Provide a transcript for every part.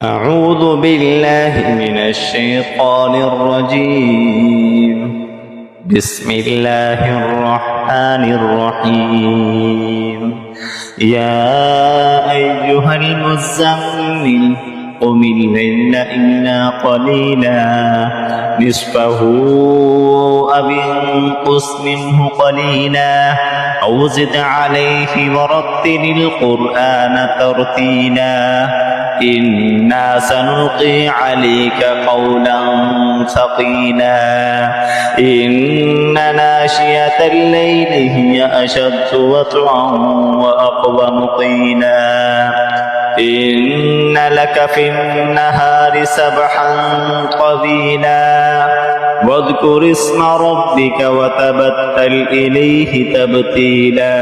أعوذ بالله من الشيطان الرجيم. بسم الله الرحمن الرحيم. يا أيها المزمل قم الليل إلا قليلا نصفه أو انقص منه قليلا أو زد عليه ورتل القرآن ترتيلا إنا سنلقي عليك قولا ثقيلا إن ناشئة الليل هي أشد وطئا وأقوم قيلا إن لك في النهار سبحا طويلا واذكر اسم ربك وتبتل إليه تبتيلا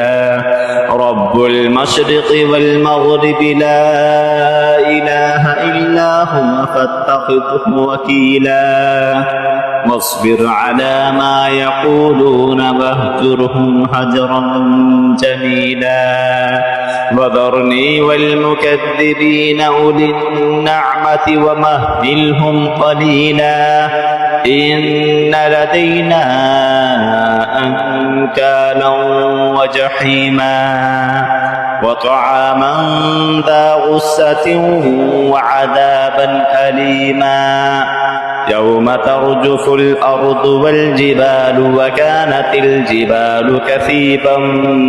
رب المشرق والمغرب لا إله إلا هو فاتخذه وكيلا واصبر على ما يقولون واهجرهم هجرا جميلا وذرني والمكذبين أولي النعمة ومهلهم قليلا إن لدينا أنكالا وجحيما وطعاما ذا غصة وعذابا أليما يوم ترجف الأرض والجبال وكانت الجبال كثيبا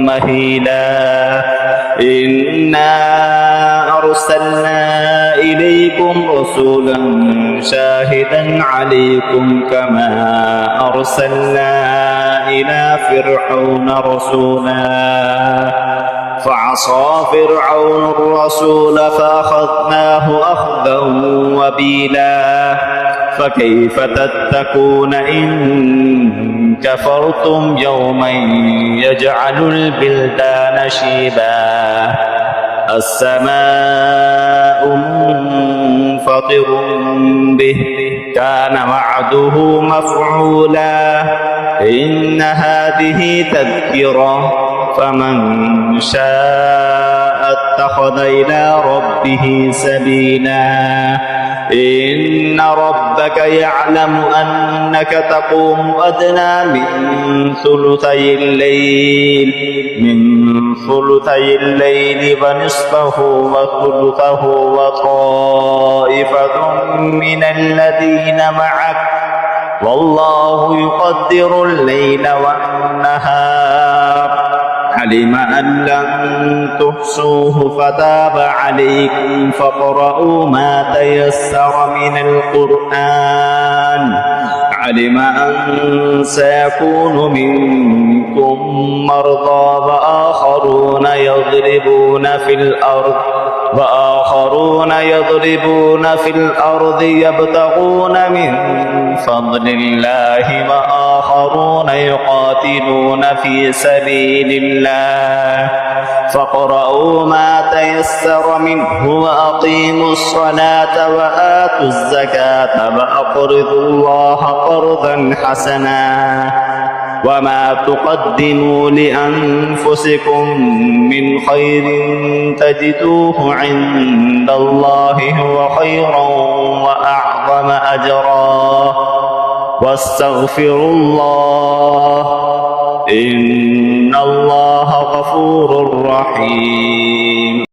مهيلا إنا أرسلنا إليكم رسولا شاهدا عليكم كما أرسلنا إلى فرعون رسولا فعصى فرعون الرسول فأخذناه أخذا وبيلا فكيف تتقون إن كفرتم يوما يجعل البلدان شيبا السماء منفطر به كان وعده مفعولا إن هذه تذكرة فمن شاء اتخذ إلى ربه سبيلا إن ربك يعلم أنك تقوم أدنى من ثلثي الليل ونصفه وثلثه وطائفة من الذين معك والله يقدر الليل والنهار علم أن لن تحصوه فتاب عليكم فاقرؤوا ما تيسر من القرآن علم أن سيكون منكم مرضى وآخرون يضربون في الأرض يبتغون من فضل الله وآخرون يقاتلون في سبيل الله فاقرؤوا ما تيسر منه وأقيموا الصلاة وآتوا الزكاة وأقرضوا الله قرضا حسنا وما تقدموا لأنفسكم من خير تجدوه عند الله هو خيرا وأعظم أجرا واستغفروا الله إن الله غفور رحيم.